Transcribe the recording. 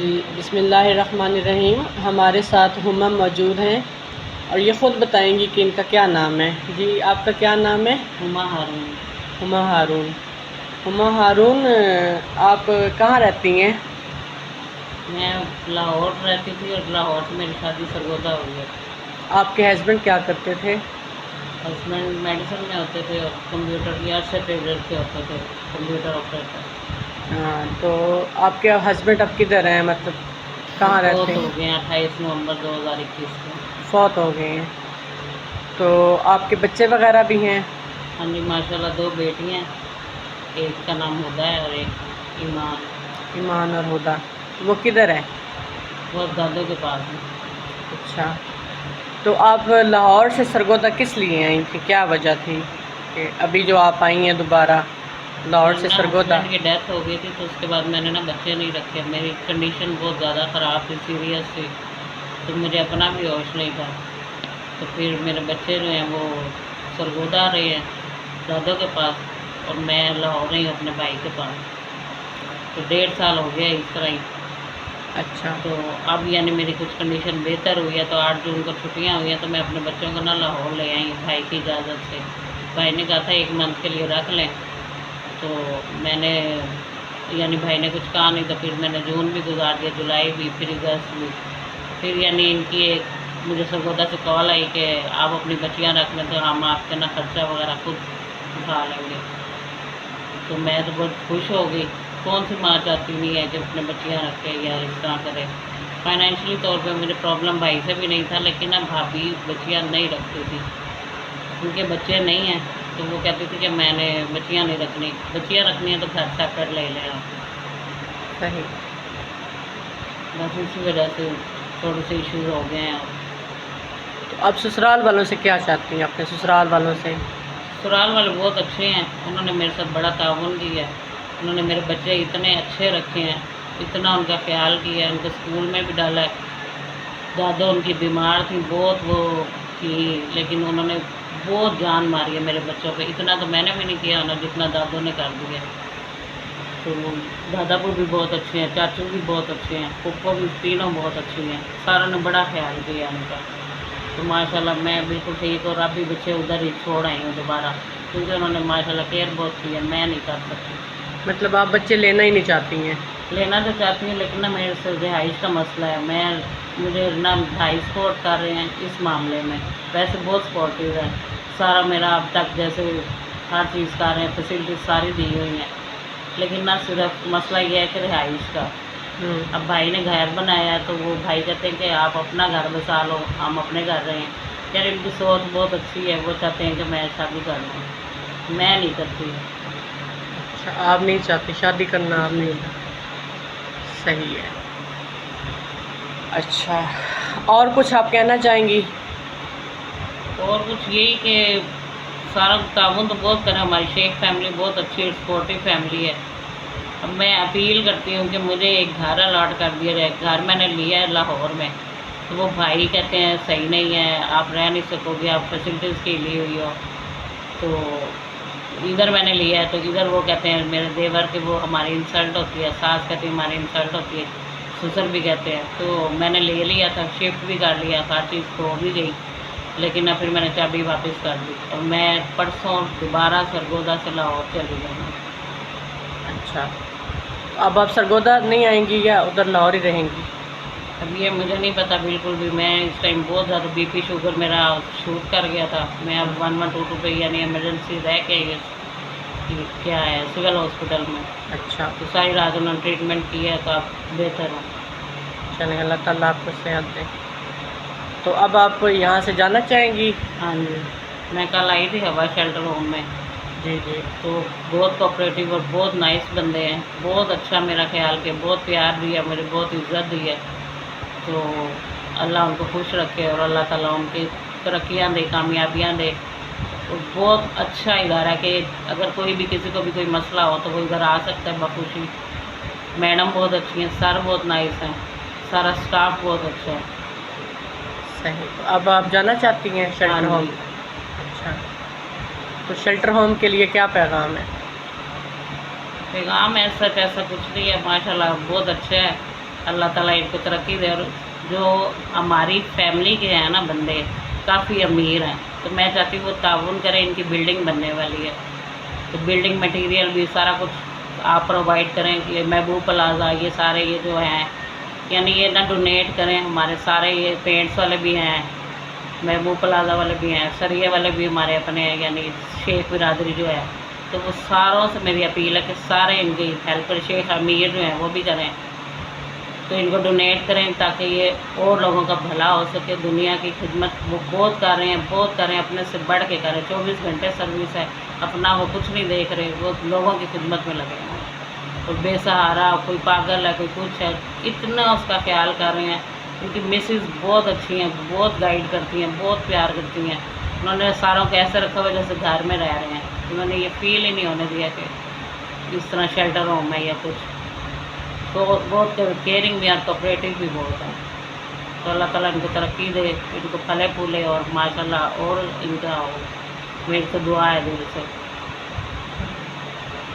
جی بسم اللہ الرحمن الرحیم۔ ہمارے ساتھ ہما موجود ہیں اور یہ خود بتائیں گی کہ ان کا کیا نام ہے۔ جی آپ کا کیا نام ہے؟ ہما ہارون۔ ہما ہارون۔ ہما ہارون، آپ کہاں رہتی ہیں؟ میں لاہور رہتی تھی اور لاہور سے میری شادی سرگودا ہوئی ہے۔ آپ کے ہسبینڈ کیا کرتے تھے؟ ہسبینڈ میڈیسن میں ہوتے تھے اور کمپیوٹر یا سے ٹریڈر سے ہوتے تھے، کمپیوٹر آپریٹر۔ ہاں، تو آپ کے ہسبینڈ اب کدھر ہیں، مطلب کہاں رہتے فوت ہو ہیں؟ گئے ہیں 28 نومبر 2021 کو۔ فوت ہو گئے ہیں۔ تو آپ کے بچے وغیرہ بھی ہیں؟ ہاں جی، ماشاء اللہ 2 بیٹی ہیں، ایک کا نام ہدا ہے اور ایک ایمان۔ ایمان اور ہدا، وہ کدھر ہے؟ وہ دادوں کے پاس ہیں۔ اچھا، تو آپ لاہور سے سرگودا کس لیے آئیں تھی؟ کیا وجہ تھی کہ ابھی جو آپ آئی ہیں دوبارہ لاہور سے نا سرگودا؟ ہسبینڈ کی ڈیتھ ہو گئی تھی تو اس کے بعد میں نے بچے نہیں رکھے، میری کنڈیشن بہت زیادہ خراب تھی، سیریس تھی، تو مجھے اپنا بھی ہوش نہیں تھا۔ تو پھر میرے بچے جو ہیں وہ سرگودا رہے ہیں دادوں کے پاس اور میں لاہور رہی ہوں اپنے بھائی کے پاس۔ تو 1.5 سال ہو گیا اس طرح ہی۔ اچھا، تو اب یعنی میری کچھ کنڈیشن بہتر ہوئی ہے، تو 8 جون کو چھٹیاں ہوئی ہیں تو میں اپنے بچوں کو لاہور لے آئی ہوں بھائی کی اجازت سے۔ بھائی نے کہا تھا 1 منتھ کے لیے رکھ لیں، تو میں نے یعنی بھائی نے کچھ کہا نہیں، تو پھر میں نے جون بھی گزار دیا، جولائی بھی، پھر اگست بھی۔ پھر یعنی ان کی ایک مجھے سرگودا سے کال آئی کہ آپ اپنی بچیاں رکھ لیں تو ہم آپ کے خرچہ وغیرہ خود اٹھا لیں گے۔ تو میں تو بہت خوش ہو گئی، کون سی ماں چاہتی نہیں ہے کہ اپنے بچیاں رکھے یا اس طرح کرے۔ فائنینشلی طور پہ مجھے پرابلم بھائی سے بھی نہیں تھا، لیکن اب بھابھی بچیاں نہیں رکھتی تھی، کیونکہ بچے نہیں ہیں تو وہ کہتی تھی کہ میں نے بچیاں نہیں رکھنی، بچیاں رکھنی ہیں تو گھر سیپریٹ لے لیں آپ۔ صحیح۔ بس اسی وجہ سے تھوڑے سے ایشوز ہو گئے ہیں۔ تو آپ سسرال والوں سے کیا چاہتی ہیں، اپنے سسرال والوں سے؟ سسرال والے بہت اچھے ہیں، انہوں نے میرے ساتھ بڑا تعاون کیا ہے، انہوں نے میرے بچے اتنے اچھے رکھے ہیں، اتنا ان کا خیال کیا ہے، ان کو اسکول میں بھی ڈالا ہے۔ دادو ان کی بیمار تھی بہت، وہ تھی، لیکن انہوں نے بہت جان ماری ہے میرے بچوں پہ، اتنا تو میں نے بھی نہیں کیا انہیں جتنا دادو نے کر دیا۔ تو دادا کو بھی بہت اچھے ہیں، چاچو بھی بہت اچھے ہیں، پھپھو بھی، تینوں بہت اچھی ہیں، ساروں نے بڑا خیال کیا ان کا۔ تو ماشاءاللہ میں بالکل ٹھیک، اور اب بھی بچے ادھر ہی چھوڑ آئی ہوں دوبارہ، کیونکہ انہوں نے ماشاءاللہ کیئر بہت کی ہے، میں نہیں کر سکتی۔ مطلب آپ بچے لینا ہی نہیں چاہتی ہیں؟ لینا تو چاہتی ہوں، لیکن میرے سے رہائش کا مسئلہ ہے، مجھے نہ بھائی سپورٹ کر رہے ہیں اس معاملے میں، ویسے بہت سپورٹیو ہے، سارا میرا اب تک جیسے ہر چیز کر رہے ہیں، فیسلٹیز ساری دی ہوئی ہیں، لیکن نہ صرف مسئلہ یہ ہے کہ رہائش کا۔ اب بھائی نے گھر بنایا ہے تو وہ بھائی کہتے ہیں کہ آپ اپنا گھر بسا لو، ہم اپنے گھر رہے ہیں، یار ان کی سوچ بہت اچھی ہے، وہ چاہتے ہیں کہ میں شادی کر لوں، میں نہیں کرتی۔ اچھا، آپ نہیں چاہتی شادی کرنا؟ آپ جی، نہیں چاہتی، صحیح ہے۔ اچھا، اور کچھ آپ کہنا چاہیں گی؟ اور کچھ یہی کہ سارا تعاون تو بہت کریں، ہماری شیخ فیملی بہت اچھی سپورٹیو فیملی ہے۔ اب میں اپیل کرتی ہوں کہ مجھے ایک گھر الاٹ کر دیا جائے، گھر میں نے لیا ہے لاہور میں، تو وہ بھائی کہتے ہیں صحیح نہیں ہے، آپ رہ نہیں سکو گے، آپ فیسلٹیز کی لی ہوئی ہو، تو ادھر میں نے لیا ہے تو ادھر وہ کہتے ہیں میرے دیور کہ وہ ہماری انسلٹ ہوتی ہے، ساس کہتی ہے ہماری انسلٹ ہوتی ہے، سسر بھی کہتے ہیں، تو میں نے لے لیا تھا، شفٹ بھی کر لیا، ہر چیز تو ہو بھی گئی، لیکن پھر میں نے چابی واپس کر دی اور میں پرسوں دوبارہ سرگودا سے لاہور چلی گئی ہوں۔ اچھا، اب آپ سرگودا نہیں آئیں گی یا ادھر لاہور ہی رہیں گی؟ اب یہ مجھے نہیں پتا بالکل بھی، میں اس ٹائم بہت زیادہ بی پی شوگر میرا شوٹ کر گیا تھا، میں اب 1122 پہ یعنی ایمرجنسی رہ کے یہ کیا ہے سول ہاسپٹل میں، اچھا، تو ساری رات انہوں نے ٹریٹمنٹ کیا ہے، تو اب بہتر ہوں۔ چلیں اللہ تعالیٰ آپ کو صحت دے۔ تو اب آپ یہاں سے جانا چاہیں گی؟ ہاں جی، میں کل آئی تھی ہوا شیلٹر ہوم میں، جی جی، تو بہت کوآپریٹیو اور بہت نائس بندے ہیں، بہت اچھا میرا خیال کہ بہت پیار دیا، مجھے بہت عزت دی ہے، تو اللہ ان کو خوش رکھے اور اللہ تعالیٰ ان کی ترقیاں دے، کامیابیاں دے، اور بہت اچھا ادارہ ہے کہ اگر کوئی بھی کسی کو بھی کوئی مسئلہ ہو تو وہ ادھر آ سکتا ہے بخوشی۔ میڈم بہت اچھی ہیں، سر بہت نائس ہیں، سارا اسٹاف بہت اچھا ہے۔ صحیح۔ تو اب آپ جانا چاہتی ہیں ہاں شیلٹر ہوم؟ جی، اچھا، تو شیلٹر ہوم کے لیے کیا پیغام ہے؟ پیغام ایسا کچھ نہیں ہے، ماشاء اللہ بہت اچھا ہے، اللہ تعالیٰ ان کو ترقی دے. اور جو ہماری فیملی کے ہیں نا بندے کافی امیر ہیں، تو میں چاہتی ہوں وہ تعاون کریں. ان کی بلڈنگ بننے والی ہے، تو بلڈنگ مٹیریل بھی سارا کچھ آپ پرووائڈ کریں. کہ محبوب پلازا یہ سارے یہ جو ہیں، یعنی یہ نہ ڈونیٹ کریں. ہمارے سارے یہ پینٹس والے بھی ہیں، محبوب پلازا والے بھی ہیں، سریے والے بھی ہمارے اپنے ہیں، یعنی شیخ برادری جو ہے. تو وہ ساروں سے میری اپیل ہے کہ سارے ان کی ہیلپ کریں. شیخ امیر جو ہیں وہ بھی کریں، تو ان کو ڈونیٹ کریں تاکہ یہ اور لوگوں کا بھلا ہو سکے. دنیا کی خدمت وہ بہت کر رہے ہیں، بہت کر رہے ہیں، اپنے سے بڑھ کے کر رہے ہیں. 24 گھنٹے سروس ہے، اپنا وہ کچھ نہیں دیکھ رہے، وہ لوگوں کی خدمت میں لگے ہیں. کوئی بے سہارا، کوئی پاگل ہے، کوئی کچھ ہے، اتنا اس کا خیال کر رہے ہیں. ان کی مسز بہت اچھی ہیں، بہت گائیڈ کرتی ہیں، بہت پیار کرتی ہیں. انہوں نے ساروں کو ایسے رکھا ہوا جیسے گھر میں رہ رہے ہیں. انہوں نے یہ فیل ہی نہیں ہونے دیا کہ اس طرح شیلٹر ہوم ہے یا کچھ. تو بہت کیئرنگ بھی ہیں، کوپریٹو بھی بہت ہیں. تو اللہ تعالیٰ ان کو ترقی دے، ان کو پھلے پھولے، اور ماشاء اللہ اور ان کا ہو. میری تو دعا ہے دل سے.